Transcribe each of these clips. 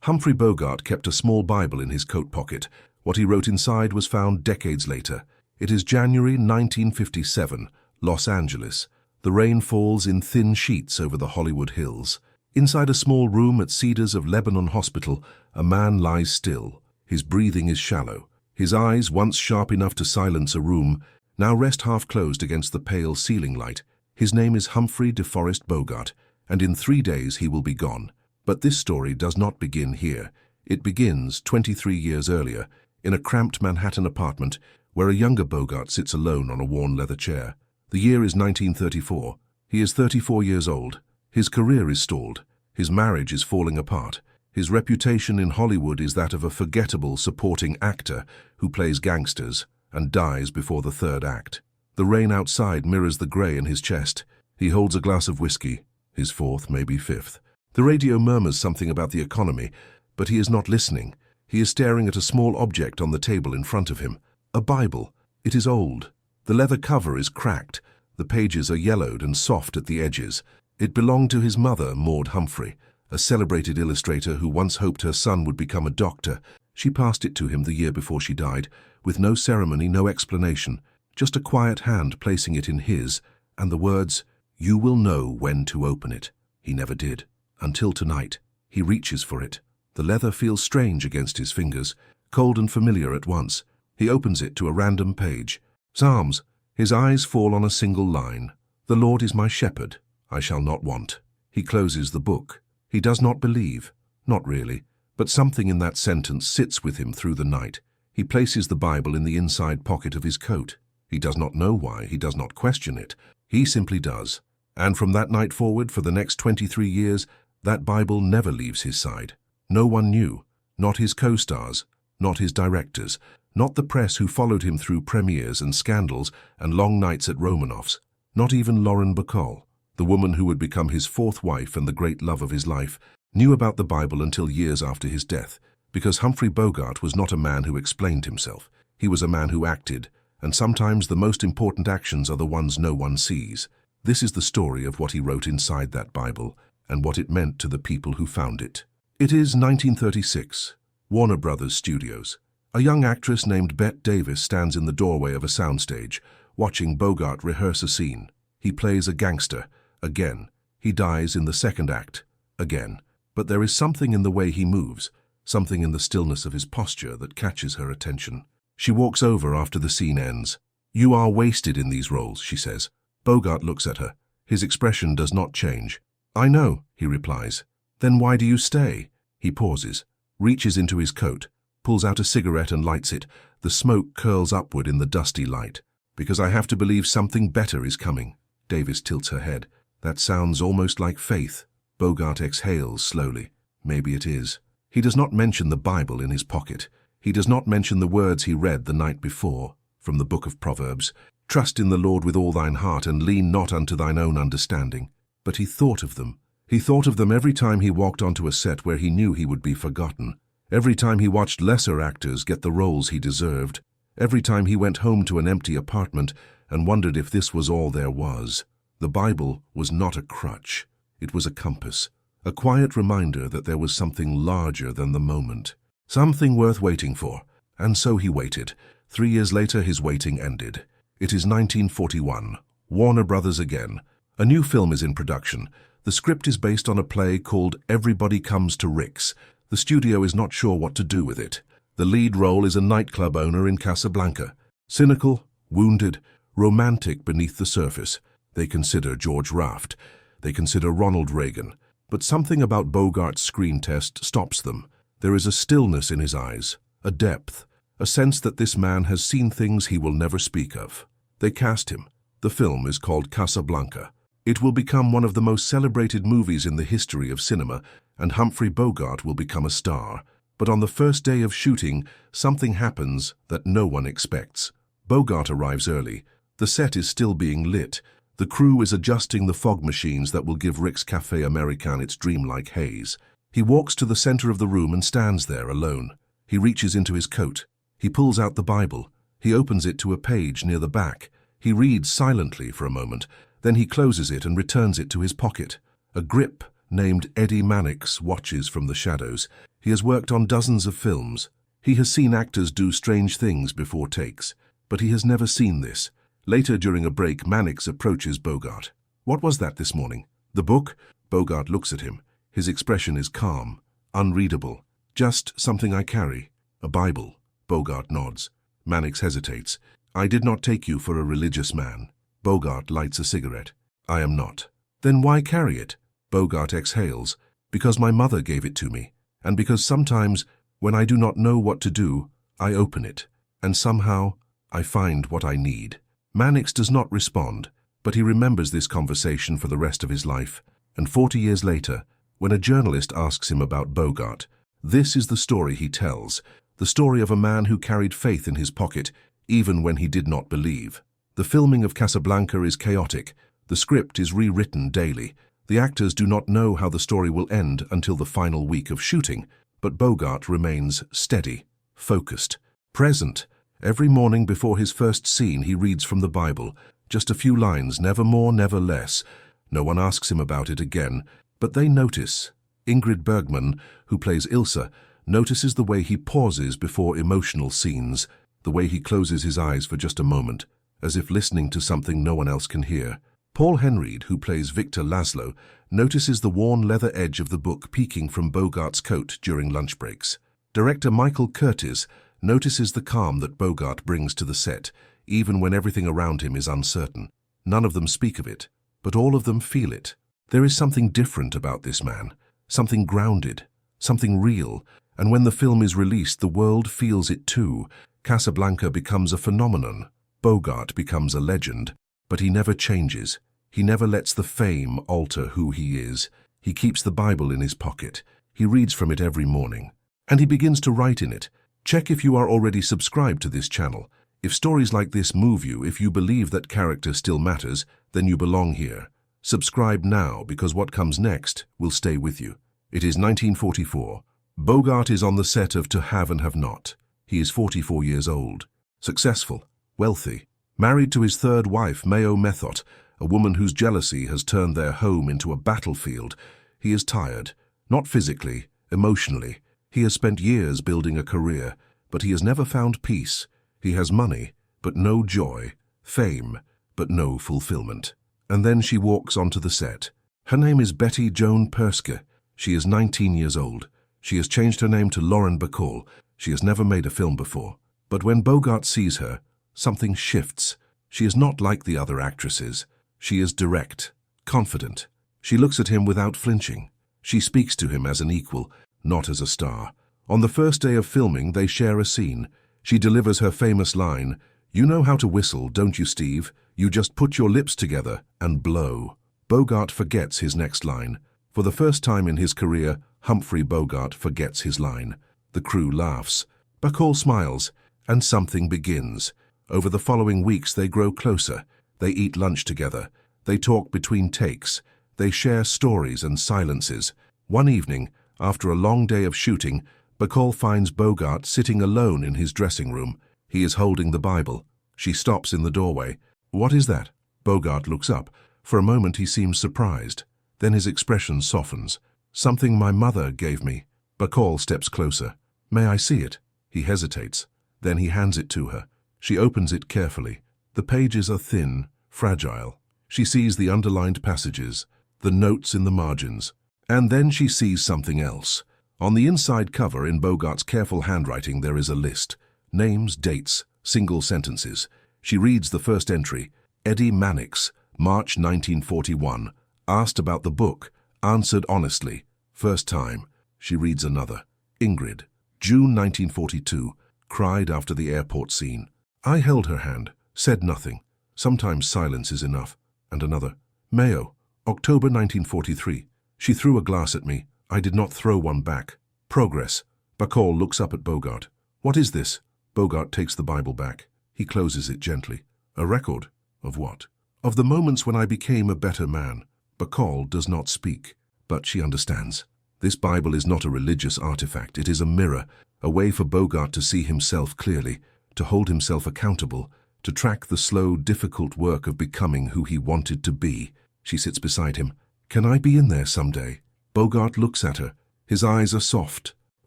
Humphrey Bogart kept a small Bible in his coat pocket. What he wrote inside was found decades later. It is January 1957, Los Angeles. The rain falls in thin sheets over the Hollywood Hills. Inside a small room at Cedars of Lebanon Hospital, a man lies still. His breathing is shallow. His eyes, once sharp enough to silence a room, now rest half-closed against the pale ceiling light. His name is Humphrey DeForest Bogart, and in 3 days he will be gone. But this story does not begin here. It begins 23 years earlier, in a cramped Manhattan apartment where a younger Bogart sits alone on a worn leather chair. The year is 1934. He is 34 years old. His career is stalled. His marriage is falling apart. His reputation in Hollywood is that of a forgettable supporting actor who plays gangsters and dies before the third act. The rain outside mirrors the grey in his chest. He holds a glass of whiskey, his fourth, maybe fifth. The radio murmurs something about the economy, but he is not listening. He is staring at a small object on the table in front of him. A Bible. It is old. The leather cover is cracked. The pages are yellowed and soft at the edges. It belonged to his mother, Maud Humphrey, a celebrated illustrator who once hoped her son would become a doctor. She passed it to him the year before she died, with no ceremony, no explanation, just a quiet hand placing it in his, and the words, "You will know when to open it." He never did. Until tonight. He reaches for it. The leather feels strange against his fingers, cold and familiar at once. He opens it to a random page. Psalms. His eyes fall on a single line. "The Lord is my shepherd. I shall not want." He closes the book. He does not believe. Not really. But something in that sentence sits with him through the night. He places the Bible in the inside pocket of his coat. He does not know why. He does not question it. He simply does. And from that night forward, for the next 23 years, that Bible never leaves his side. No one knew. Not his co-stars. Not his directors. Not the press who followed him through premieres and scandals and long nights at Romanoff's. Not even Lauren Bacall, the woman who would become his fourth wife and the great love of his life, knew about the Bible until years after his death, because Humphrey Bogart was not a man who explained himself. He was a man who acted, and sometimes the most important actions are the ones no one sees. This is the story of what he wrote inside that Bible, and what it meant to the people who found it. It is 1936, Warner Brothers Studios. A young actress named Bette Davis stands in the doorway of a soundstage, watching Bogart rehearse a scene. He plays a gangster, again. He dies in the second act, again. But there is something in the way he moves, something in the stillness of his posture that catches her attention. She walks over after the scene ends. "You are wasted in these roles," she says. Bogart looks at her. His expression does not change. "I know," he replies. "Then why do you stay?" He pauses, reaches into his coat, pulls out a cigarette and lights it. The smoke curls upward in the dusty light. "Because I have to believe something better is coming." Davis tilts her head. "That sounds almost like faith." Bogart exhales slowly. "Maybe it is." He does not mention the Bible in his pocket. He does not mention the words he read the night before, from the book of Proverbs. "Trust in the Lord with all thine heart, and lean not unto thine own understanding." But he thought of them. He thought of them every time he walked onto a set where he knew he would be forgotten. Every time he watched lesser actors get the roles he deserved. Every time he went home to an empty apartment and wondered if this was all there was. The Bible was not a crutch. It was a compass, a quiet reminder that there was something larger than the moment, something worth waiting for. And so he waited. 3 years later, his waiting ended. It is 1941. Warner Brothers again. A new film is in production. The script is based on a play called Everybody Comes to Rick's. The studio is not sure what to do with it. The lead role is a nightclub owner in Casablanca. Cynical, wounded, romantic beneath the surface. They consider George Raft. They consider Ronald Reagan. But something about Bogart's screen test stops them. There is a stillness in his eyes, a depth, a sense that this man has seen things he will never speak of. They cast him. The film is called Casablanca. It will become one of the most celebrated movies in the history of cinema, and Humphrey Bogart will become a star. But on the first day of shooting, something happens that no one expects. Bogart arrives early. The set is still being lit. The crew is adjusting the fog machines that will give Rick's Café American its dreamlike haze. He walks to the center of the room and stands there alone. He reaches into his coat. He pulls out the Bible. He opens it to a page near the back. He reads silently for a moment. Then he closes it and returns it to his pocket. A grip named Eddie Mannix watches from the shadows. He has worked on dozens of films. He has seen actors do strange things before takes, but he has never seen this. Later during a break, Mannix approaches Bogart. "What was that this morning?" "The book?" Bogart looks at him. His expression is calm, unreadable. "Just something I carry." "A Bible." Bogart nods. Mannix hesitates. "I did not take you for a religious man." Bogart lights a cigarette. "I am not." "Then why carry it?" Bogart exhales. "Because my mother gave it to me, and because sometimes, when I do not know what to do, I open it, and somehow I find what I need." Mannix does not respond, but he remembers this conversation for the rest of his life. And 40 years later, when a journalist asks him about Bogart, this is the story he tells, the story of a man who carried faith in his pocket, even when he did not believe. The filming of Casablanca is chaotic. The script is rewritten daily. The actors do not know how the story will end until the final week of shooting, but Bogart remains steady, focused, present. Every morning before his first scene, he reads from the Bible, just a few lines, never more, never less. No one asks him about it again, but they notice. Ingrid Bergman, who plays Ilsa, notices the way he pauses before emotional scenes, the way he closes his eyes for just a moment, as if listening to something no one else can hear. Paul Henreid, who plays Victor Laszlo, notices the worn leather edge of the book peeking from Bogart's coat during lunch breaks. Director Michael Curtiz notices the calm that Bogart brings to the set, even when everything around him is uncertain. None of them speak of it, but all of them feel it. There is something different about this man, something grounded, something real, and when the film is released, the world feels it too. Casablanca becomes a phenomenon. Bogart becomes a legend, but he never changes. He never lets the fame alter who he is. He keeps the Bible in his pocket. He reads from it every morning. And he begins to write in it. Check if you are already subscribed to this channel. If stories like this move you, if you believe that character still matters, then you belong here. Subscribe now, because what comes next will stay with you. It is 1944. Bogart is on the set of To Have and Have Not. He is 44 years old, successful, wealthy, married to his third wife, Mayo Methot, a woman whose jealousy has turned their home into a battlefield. He is tired, not physically, emotionally. He has spent years building a career, but he has never found peace. He has money, but no joy, fame, but no fulfillment. And then she walks onto the set. Her name is Betty Joan Perske. She is 19 years old. She has changed her name to Lauren Bacall. She has never made a film before. But when Bogart sees her, something shifts. She is not like the other actresses. She is direct, confident. She looks at him without flinching. She speaks to him as an equal, not as a star. On the first day of filming, they share a scene. She delivers her famous line, "You know how to whistle, don't you, Steve? You just put your lips together and blow." Bogart forgets his next line. For the first time in his career, Humphrey Bogart forgets his line. The crew laughs. Bacall smiles, and something begins. Over the following weeks, they grow closer. They eat lunch together. They talk between takes. They share stories and silences. One evening, after a long day of shooting, Bacall finds Bogart sitting alone in his dressing room. He is holding the Bible. She stops in the doorway. "What is that?" Bogart looks up. For a moment he seems surprised. Then his expression softens. "Something my mother gave me." Bacall steps closer. "May I see it?" He hesitates. Then he hands it to her. She opens it carefully. The pages are thin, fragile. She sees the underlined passages, the notes in the margins. And then she sees something else. On the inside cover, in Bogart's careful handwriting, there is a list. Names, dates, single sentences. She reads the first entry. Eddie Mannix, March 1941. Asked about the book. Answered honestly. First time. She reads another. Ingrid, June 1942. Cried after the airport scene. I held her hand, said nothing. Sometimes silence is enough. And another. Mayo, October 1943. She threw a glass at me. I did not throw one back. Progress. Bacall looks up at Bogart. What is this? Bogart takes the Bible back. He closes it gently. A record. Of what? Of the moments when I became a better man. Bacall does not speak, but she understands. This Bible is not a religious artifact. It is a mirror, a way for Bogart to see himself clearly, to hold himself accountable, to track the slow, difficult work of becoming who he wanted to be. She sits beside him. Can I be in there someday? Bogart looks at her. His eyes are soft,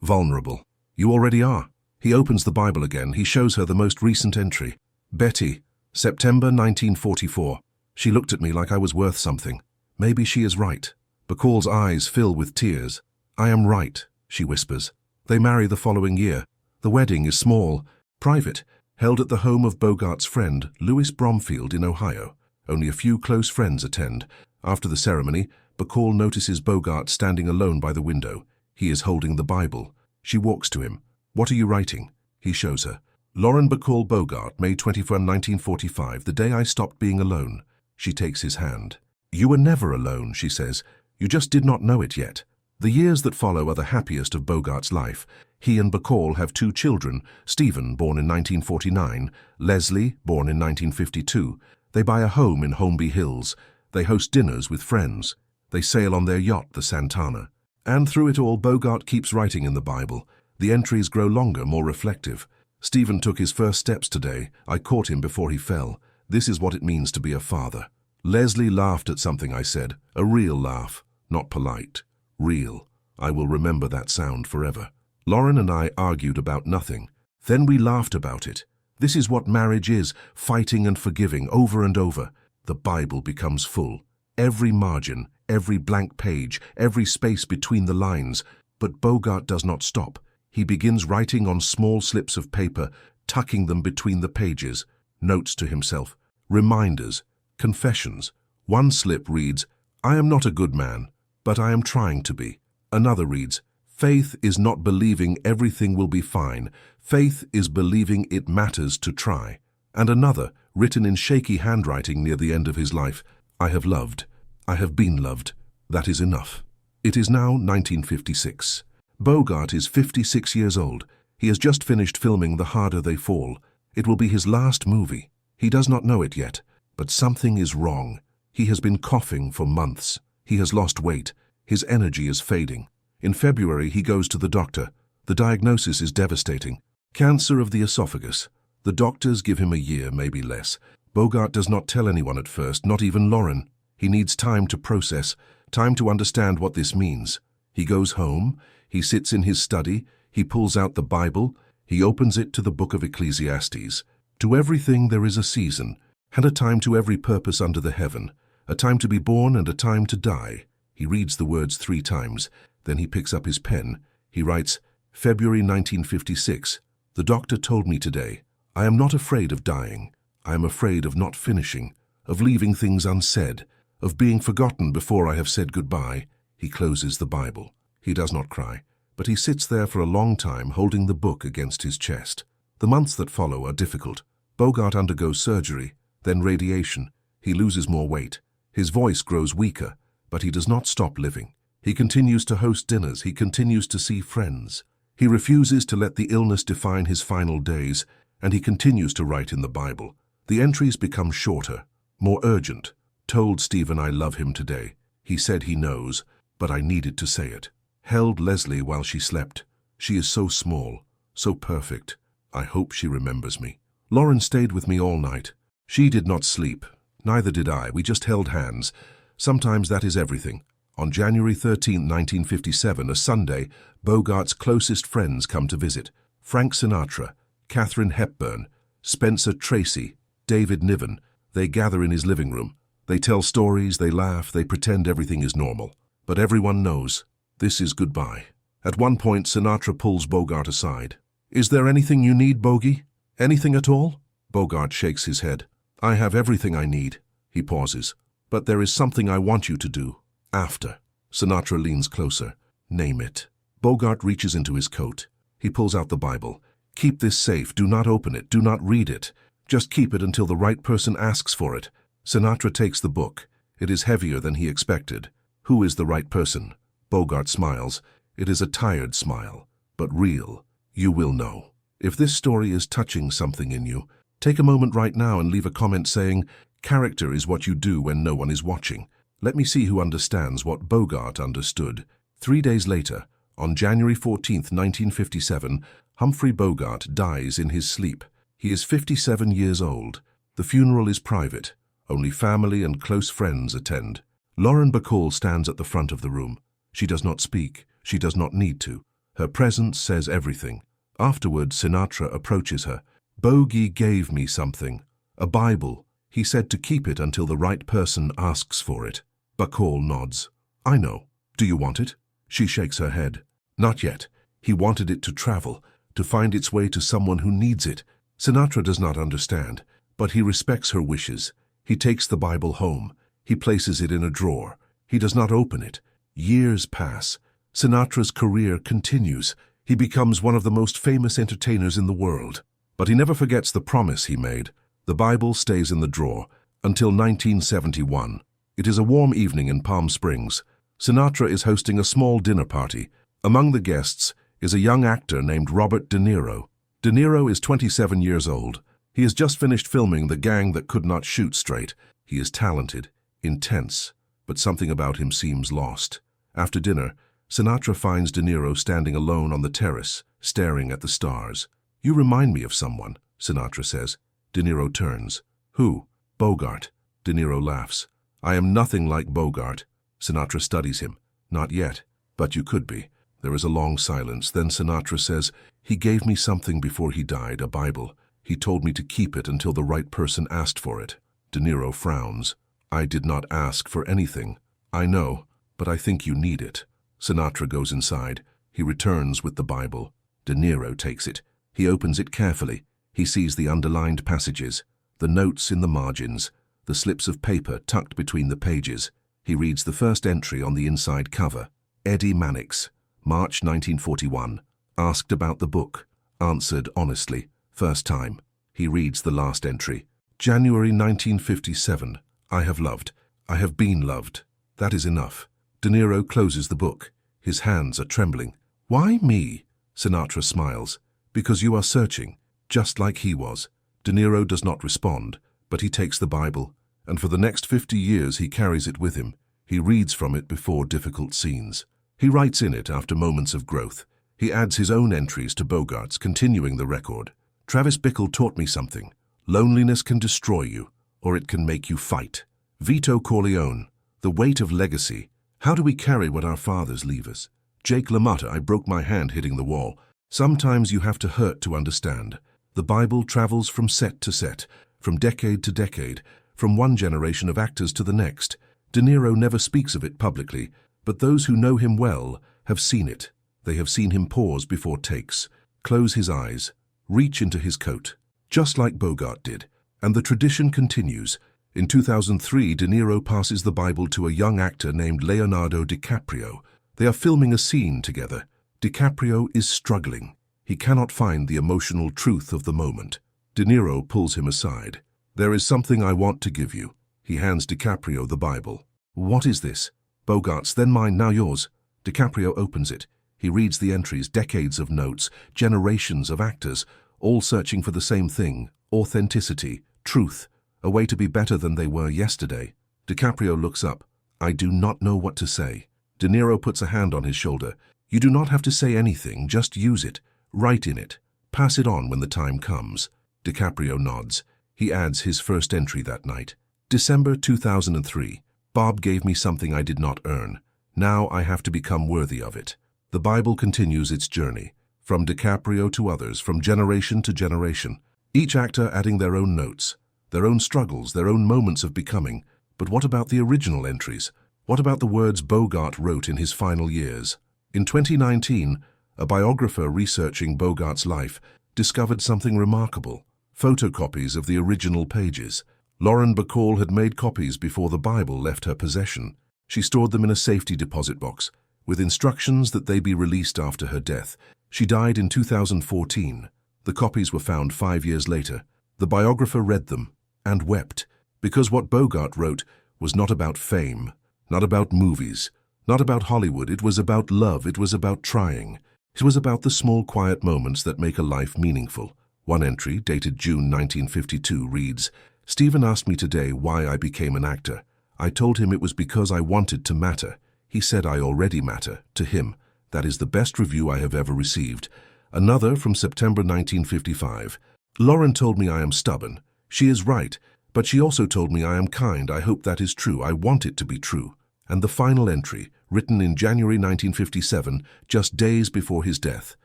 vulnerable. You already are. He opens the Bible again. He shows her the most recent entry. Betty, September 1944. She looked at me like I was worth something. Maybe she is right. Bacall's eyes fill with tears. I am right, she whispers. They marry the following year. The wedding is small, private, held at the home of Bogart's friend, Louis Bromfield in Ohio. Only a few close friends attend. After the ceremony, Bacall notices Bogart standing alone by the window. He is holding the Bible. She walks to him. What are you writing? He shows her. Lauren Bacall Bogart, May 21, 1945, the day I stopped being alone. She takes his hand. You were never alone, she says. You just did not know it yet. The years that follow are the happiest of Bogart's life. He and Bacall have 2 children, Stephen, born in 1949, Leslie, born in 1952. They buy a home in Holmby Hills. They host dinners with friends. They sail on their yacht, the Santana. And through it all, Bogart keeps writing in the Bible. The entries grow longer, more reflective. Stephen took his first steps today. I caught him before he fell. This is what it means to be a father. Leslie laughed at something I said. A real laugh, not polite. Real. I will remember that sound forever. Lauren and I argued about nothing. Then we laughed about it. This is what marriage is, fighting and forgiving over and over. The Bible becomes full. Every margin, every blank page, every space between the lines. But Bogart does not stop. He begins writing on small slips of paper, tucking them between the pages. Notes to himself, reminders, confessions. One slip reads, I am not a good man, but I am trying to be. Another reads, faith is not believing everything will be fine. Faith is believing it matters to try. And another, written in shaky handwriting near the end of his life, I have loved. I have been loved. That is enough. It is now 1956. Bogart is 56 years old. He has just finished filming The Harder They Fall. It will be his last movie. He does not know it yet, but something is wrong. He has been coughing for months. He has lost weight. His energy is fading. In February, he goes to the doctor. The diagnosis is devastating. Cancer of the esophagus. The doctors give him a year, maybe less. Bogart does not tell anyone at first, not even Lauren. He needs time to process, time to understand what this means. He goes home. He sits in his study. He pulls out the Bible. He opens it to the book of Ecclesiastes. To everything there is a season, and a time to every purpose under the heaven, a time to be born and a time to die. He reads the words 3 times. Then he picks up his pen. He writes, February 1956. The doctor told me today, I am not afraid of dying. I am afraid of not finishing, of leaving things unsaid, of being forgotten before I have said goodbye. He closes the Bible. He does not cry, but he sits there for a long time holding the book against his chest. The months that follow are difficult. Bogart undergoes surgery, then radiation. He loses more weight. His voice grows weaker, but he does not stop living. He continues to host dinners. He continues to see friends. He refuses to let the illness define his final days, and he continues to write in the Bible. The entries become shorter, more urgent. Told Stephen I love him today. He said he knows, but I needed to say it. Held Leslie while she slept. She is so small, so perfect. I hope she remembers me. Lauren stayed with me all night. She did not sleep. Neither did I. We just held hands. Sometimes that is everything. On January 13, 1957, a Sunday, Bogart's closest friends come to visit. Frank Sinatra, Katharine Hepburn, Spencer Tracy, David Niven. They gather in his living room. They tell stories, they laugh, they pretend everything is normal. But everyone knows, this is goodbye. At one point, Sinatra pulls Bogart aside. Is there anything you need, Bogey? Anything at all? Bogart shakes his head. I have everything I need. He pauses. But there is something I want you to do. After. Sinatra leans closer. Name it. Bogart reaches into his coat. He pulls out the Bible. Keep this safe. Do not open it. Do not read it. Just keep it until the right person asks for it. Sinatra takes the book. It is heavier than he expected. Who is the right person? Bogart smiles. It is a tired smile, but real. You will know. If this story is touching something in you, take a moment right now and leave a comment saying, character is what you do when no one is watching. Let me see who understands what Bogart understood. 3 days later, on January 14, 1957, Humphrey Bogart dies in his sleep. He is 57 years old. The funeral is private. Only family and close friends attend. Lauren Bacall stands at the front of the room. She does not speak. She does not need to. Her presence says everything. Afterward, Sinatra approaches her. "Bogey gave me something. A Bible. He said to keep it until the right person asks for it." Bacall nods. "I know. Do you want it?" She shakes her head. "Not yet. He wanted it to travel, to find its way to someone who needs it." Sinatra does not understand, but he respects her wishes. He takes the Bible home. He places it in a drawer. He does not open it. Years pass. Sinatra's career continues. He becomes one of the most famous entertainers in the world. But he never forgets the promise he made. The Bible stays in the drawer until 1971. It is a warm evening in Palm Springs. Sinatra is hosting a small dinner party. Among the guests is a young actor named Robert De Niro. De Niro is 27 years old. He has just finished filming The Gang That Could Not Shoot Straight. He is talented, intense, but something about him seems lost. After dinner, Sinatra finds De Niro standing alone on the terrace, staring at the stars. "You remind me of someone," Sinatra says. De Niro turns. "Who?" "Bogart." De Niro laughs. "I am nothing like Bogart." Sinatra studies him. "Not yet, but you could be." There is a long silence. Then Sinatra says, "He gave me something before he died, a Bible. He told me to keep it until the right person asked for it." De Niro frowns. "I did not ask for anything." "I know, but I think you need it." Sinatra goes inside. He returns with the Bible. De Niro takes it. He opens it carefully. He sees the underlined passages, the notes in the margins, the slips of paper tucked between the pages. He reads the first entry on the inside cover. Eddie Mannix, March 1941. Asked about the book. Answered honestly. First time. He reads the last entry. January 1957. I have loved. I have been loved. That is enough. De Niro closes the book. His hands are trembling. "Why me?" Sinatra smiles. "Because you are searching, just like he was." De Niro does not respond, but he takes the Bible, and for the next 50 years he carries it with him. He reads from it before difficult scenes. He writes in it after moments of growth. He adds his own entries to Bogart's, continuing the record. "Travis Bickle taught me something. Loneliness can destroy you, or it can make you fight." Vito Corleone, "The weight of legacy. How do we carry what our fathers leave us?" Jake LaMotta, "I broke my hand hitting the wall." Sometimes you have to hurt to understand. The Bible travels from set to set, from decade to decade, from one generation of actors to the next. De Niro never speaks of it publicly, but those who know him well have seen it. They have seen him pause before takes, close his eyes, reach into his coat, just like Bogart did. And the tradition continues. In 2003, De Niro passes the Bible to a young actor named Leonardo DiCaprio. They are filming a scene together. DiCaprio is struggling. He cannot find the emotional truth of the moment. De Niro pulls him aside. "There is something I want to give you." He hands DiCaprio the Bible. "What is this?" "Bogart's, then mine, now yours." DiCaprio opens it. He reads the entries, decades of notes, generations of actors, all searching for the same thing: authenticity, truth, a way to be better than they were yesterday. DiCaprio looks up. "I do not know what to say." De Niro puts a hand on his shoulder. "You do not have to say anything, just use it. Write in it. Pass it on when the time comes." DiCaprio nods. He adds his first entry that night. December 2003. "Bob gave me something I did not earn. Now I have to become worthy of it." The Bible continues its journey, from DiCaprio to others, from generation to generation. Each actor adding their own notes, their own struggles, their own moments of becoming. But what about the original entries? What about the words Bogart wrote in his final years? In 2019, a biographer researching Bogart's life discovered something remarkable: photocopies of the original pages. Lauren Bacall had made copies before the Bible left her possession. She stored them in a safety deposit box, with instructions that they be released after her death. She died in 2014. The copies were found 5 years later. The biographer read them and wept, because what Bogart wrote was not about fame, not about movies, not about Hollywood. It was about love. It was about trying. It was about the small, quiet moments that make a life meaningful. One entry, dated June 1952, reads, "Stephen asked me today why I became an actor. I told him it was because I wanted to matter. He said I already matter, to him. That is the best review I have ever received." Another from September 1955. "Lauren told me I am stubborn. She is right, but she also told me I am kind. I hope that is true. I want it to be true." And the final entry, written in January 1957, just days before his death.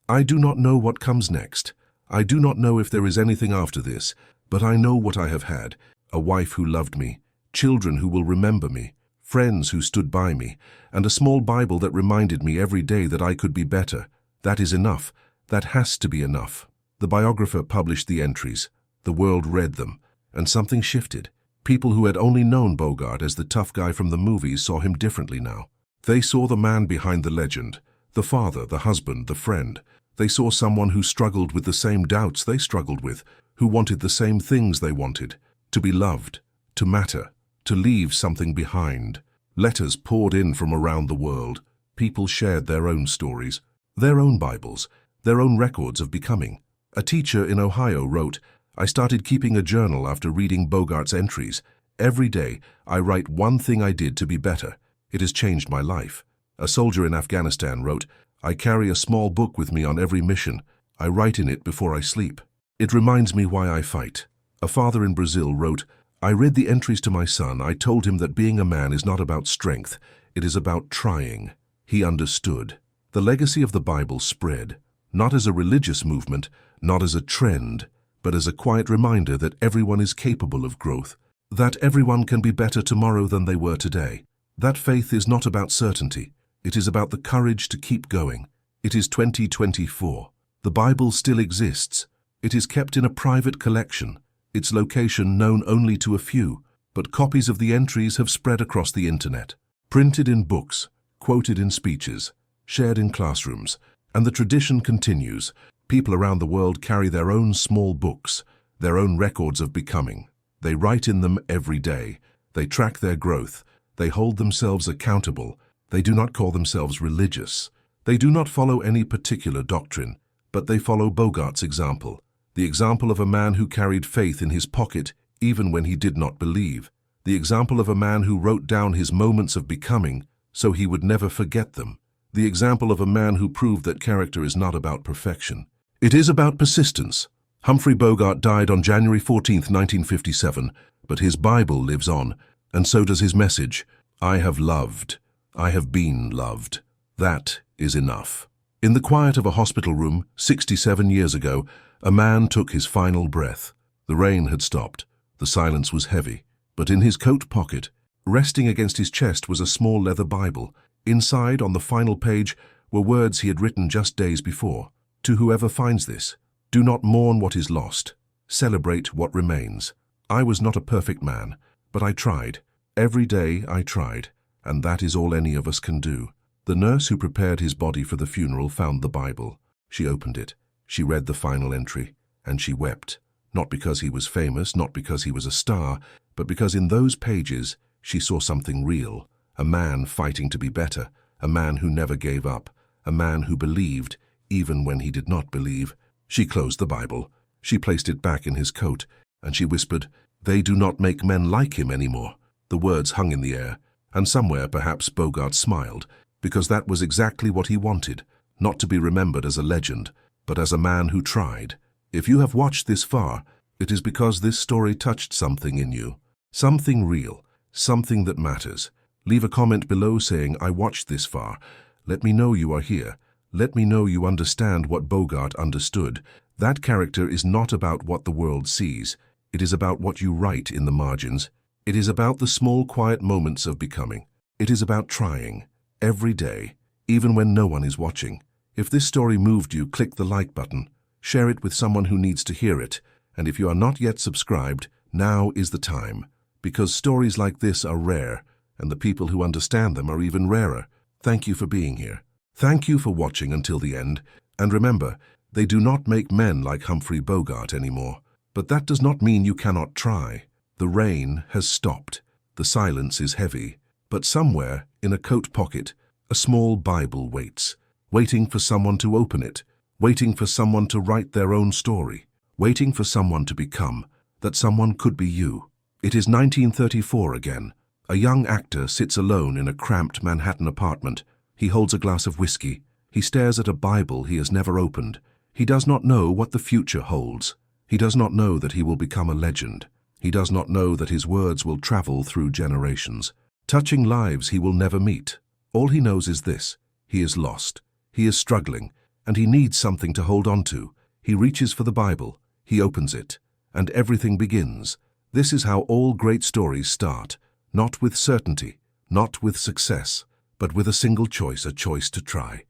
I do not know what comes next. I do not know if there is anything after this, but I know what I have had: a wife who loved me, children who will remember me, friends who stood by me, and a small Bible that reminded me every day that I could be better. That is enough. That has to be enough. The biographer published the entries. The world read them, and something shifted. People who had only known Bogart as the tough guy from the movies saw him differently now. They saw the man behind the legend, the father, the husband, the friend. They saw someone who struggled with the same doubts they struggled with, who wanted the same things they wanted: to be loved, to matter, to leave something behind. Letters poured in from around the world. People shared their own stories, their own Bibles, their own records of becoming. A teacher in Ohio wrote, "I started keeping a journal after reading Bogart's entries. Every day, I write one thing I did to be better. It has changed my life." A soldier in Afghanistan wrote, "I carry a small book with me on every mission. I write in it before I sleep. It reminds me why I fight." A father in Brazil wrote, "I read the entries to my son. I told him that being a man is not about strength. It is about trying." He understood. The legacy of the Bible spread, not as a religious movement, not as a trend, but as a quiet reminder that everyone is capable of growth, that everyone can be better tomorrow than they were today. That faith is not about certainty. It is about the courage to keep going. It is 2024. The Bible still exists. It is kept in a private collection, its location known only to a few, but copies of the entries have spread across the internet. Printed in books, quoted in speeches, shared in classrooms, and the tradition continues. People around the world carry their own small books, their own records of becoming. They write in them every day. They track their growth. They hold themselves accountable. They do not call themselves religious. They do not follow any particular doctrine, but they follow Bogart's example, the example of a man who carried faith in his pocket even when he did not believe, the example of a man who wrote down his moments of becoming so he would never forget them, the example of a man who proved that character is not about perfection. It is about persistence. Humphrey Bogart died on January 14, 1957, but his Bible lives on, and so does his message: "I have loved. I have been loved. That is enough." In the quiet of a hospital room 67 years ago, a man took his final breath. The rain had stopped. The silence was heavy. But in his coat pocket, resting against his chest, was a small leather Bible. Inside, on the final page, were words he had written just days before. "To whoever finds this, do not mourn what is lost. Celebrate what remains. I was not a perfect man, but I tried. Every day I tried, and that is all any of us can do." The nurse who prepared his body for the funeral found the Bible. She opened it. She read the final entry, and she wept. Not because he was famous, not because he was a star, but because in those pages she saw something real. A man fighting to be better, a man who never gave up, a man who believed even when he did not believe. She closed the Bible. She placed it back in his coat, and she whispered, "They do not make men like him anymore." The words hung in the air, and somewhere perhaps Bogart smiled, because that was exactly what he wanted, not to be remembered as a legend, but as a man who tried. If you have watched this far, it is because this story touched something in you, something real, something that matters. Leave a comment below saying, "I watched this far." Let me know you are here. Let me know you understand what Bogart understood. That character is not about what the world sees. It is about what you write in the margins. It is about the small, quiet moments of becoming. It is about trying, every day, even when no one is watching. If this story moved you, click the like button. Share it with someone who needs to hear it. And if you are not yet subscribed, now is the time. Because stories like this are rare, and the people who understand them are even rarer. Thank you for being here. Thank you for watching until the end. And remember, they do not make men like Humphrey Bogart anymore. But that does not mean you cannot try. The rain has stopped. The silence is heavy. But somewhere, in a coat pocket, a small Bible waits, waiting for someone to open it, waiting for someone to write their own story, waiting for someone to become, that someone could be you. It is 1934 again. A young actor sits alone in a cramped Manhattan apartment. He holds a glass of whiskey. He stares at a Bible he has never opened. He does not know what the future holds. He does not know that he will become a legend. He does not know that his words will travel through generations, touching lives he will never meet. All he knows is this: he is lost, he is struggling, and he needs something to hold on to. He reaches for the Bible, he opens it, and everything begins. This is how all great stories start, not with certainty, not with success, but with a single choice, a choice to try.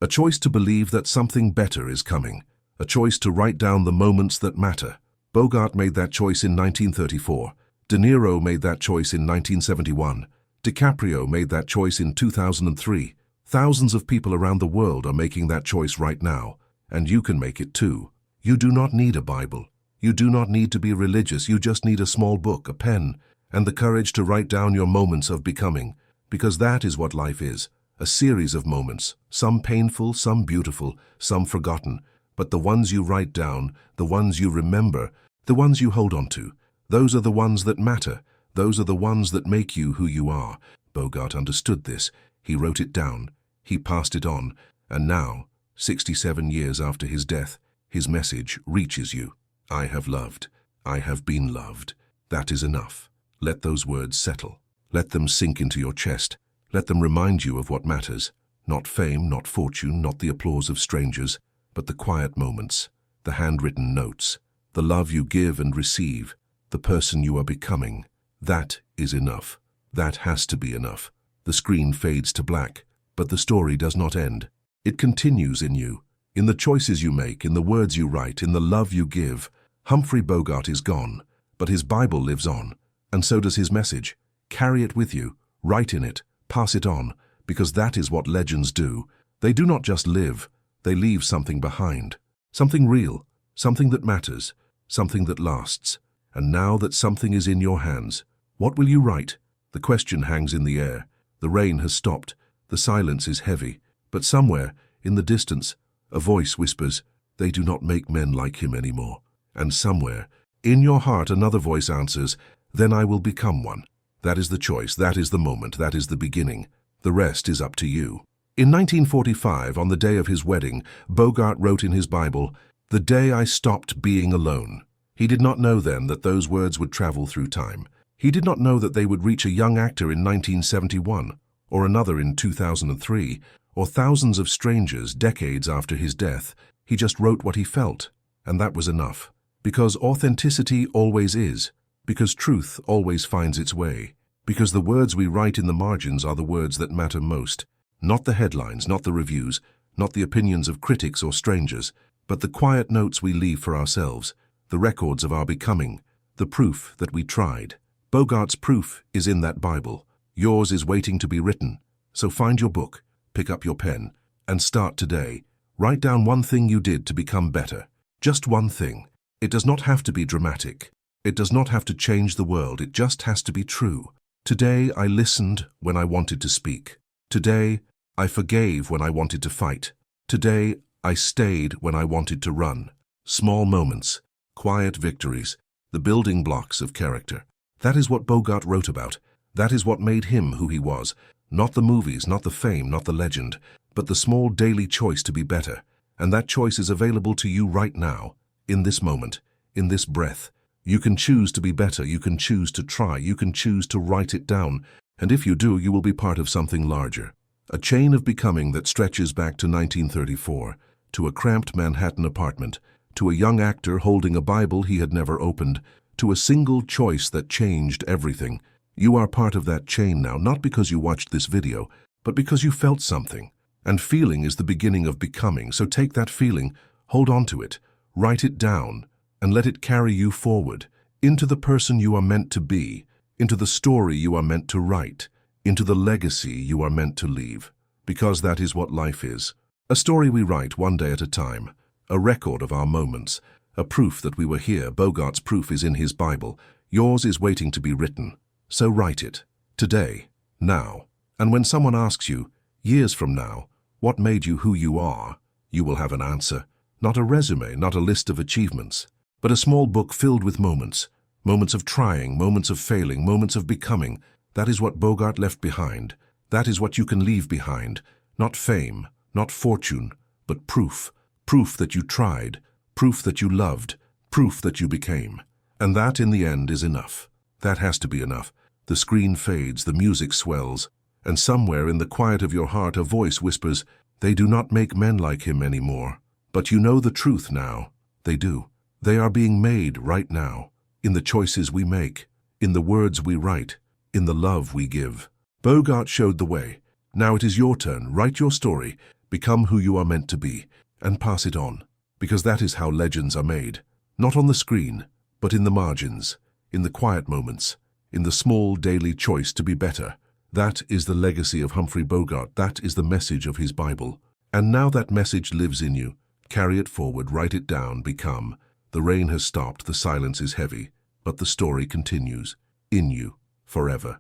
A choice to believe that something better is coming, a choice to write down the moments that matter. Bogart made that choice in 1934. De Niro made that choice in 1971. DiCaprio made that choice in 2003. Thousands of people around the world are making that choice right now, and you can make it too. You do not need a Bible. You do not need to be religious. You just need a small book, a pen, and the courage to write down your moments of becoming, because that is what life is, a series of moments, some painful, some beautiful, some forgotten, but the ones you write down, the ones you remember, the ones you hold on to, those are the ones that matter. Those are the ones that make you who you are. Bogart understood this. He wrote it down. He passed it on. And now, 67 years after his death, his message reaches you. I have loved. I have been loved. That is enough. Let those words settle. Let them sink into your chest. Let them remind you of what matters. Not fame, not fortune, not the applause of strangers, but the quiet moments, the handwritten notes, the love you give and receive, the person you are becoming. That is enough. That has to be enough. The screen fades to black, but the story does not end. It continues in you, in the choices you make, in the words you write, in the love you give. Humphrey Bogart is gone, but his Bible lives on, and so does his message. Carry it with you, write in it, pass it on, because that is what legends do. They do not just live, they leave something behind. Something real, something that matters, something that lasts. And now that something is in your hands, what will you write? The question hangs in the air. The rain has stopped. The silence is heavy. But somewhere, in the distance, a voice whispers, they do not make men like him anymore. And somewhere, in your heart, another voice answers, then I will become one. That is the choice. That is the moment. That is the beginning. The rest is up to you. In 1945, on the day of his wedding, Bogart wrote in his Bible, "The day I stopped being alone." He did not know then that those words would travel through time. He did not know that they would reach a young actor in 1971, or another in 2003, or thousands of strangers decades after his death. He just wrote what he felt, and that was enough. Because authenticity always is, because truth always finds its way, because the words we write in the margins are the words that matter most. Not the headlines, not the reviews, not the opinions of critics or strangers, but the quiet notes we leave for ourselves, the records of our becoming, the proof that we tried. Bogart's proof is in that Bible. Yours is waiting to be written. So find your book, pick up your pen, and start today. Write down one thing you did to become better. Just one thing. It does not have to be dramatic. It does not have to change the world. It just has to be true. Today I listened when I wanted to speak. Today I forgave when I wanted to fight. Today I stayed when I wanted to run. Small moments, quiet victories, the building blocks of character. That is what Bogart wrote about. That is what made him who he was. Not the movies, not the fame, not the legend, but the small daily choice to be better. And that choice is available to you right now, in this moment, in this breath. You can choose to be better. You can choose to try. You can choose to write it down. And if you do, you will be part of something larger. A chain of becoming that stretches back to 1934, to a cramped Manhattan apartment, to a young actor holding a Bible he had never opened, to a single choice that changed everything. You are part of that chain now, not because you watched this video, but because you felt something. And feeling is the beginning of becoming, so take that feeling, hold on to it, write it down, and let it carry you forward, into the person you are meant to be, into the story you are meant to write, into the legacy you are meant to leave. Because that is what life is. A story we write one day at a time, a record of our moments, a proof that we were here. Bogart's proof is in his Bible. Yours is waiting to be written. So write it, today, now. And when someone asks you, years from now, what made you who you are, you will have an answer. Not a resume, not a list of achievements, but a small book filled with moments. Moments of trying, moments of failing, moments of becoming. That is what Bogart left behind. That is what you can leave behind. Not fame, not fortune, but proof. Proof that you tried, proof that you loved, proof that you became. And that, in the end, is enough. That has to be enough. The screen fades, the music swells, And somewhere in the quiet of your heart a voice whispers, "They do not make men like him anymore." But you know the truth now. They do. They are being made right now, in the choices we make, in the words we write, in the love we give. Bogart showed the way. Now it is your turn. Write your story, become who you are meant to be, and pass it on. Because that is how legends are made. Not on the screen, but in the margins, in the quiet moments, in the small daily choice to be better. That is the legacy of Humphrey Bogart. That is the message of his Bible. And now that message lives in you. Carry it forward, write it down, become. The rain has stopped, the silence is heavy, but the story continues, in you, forever.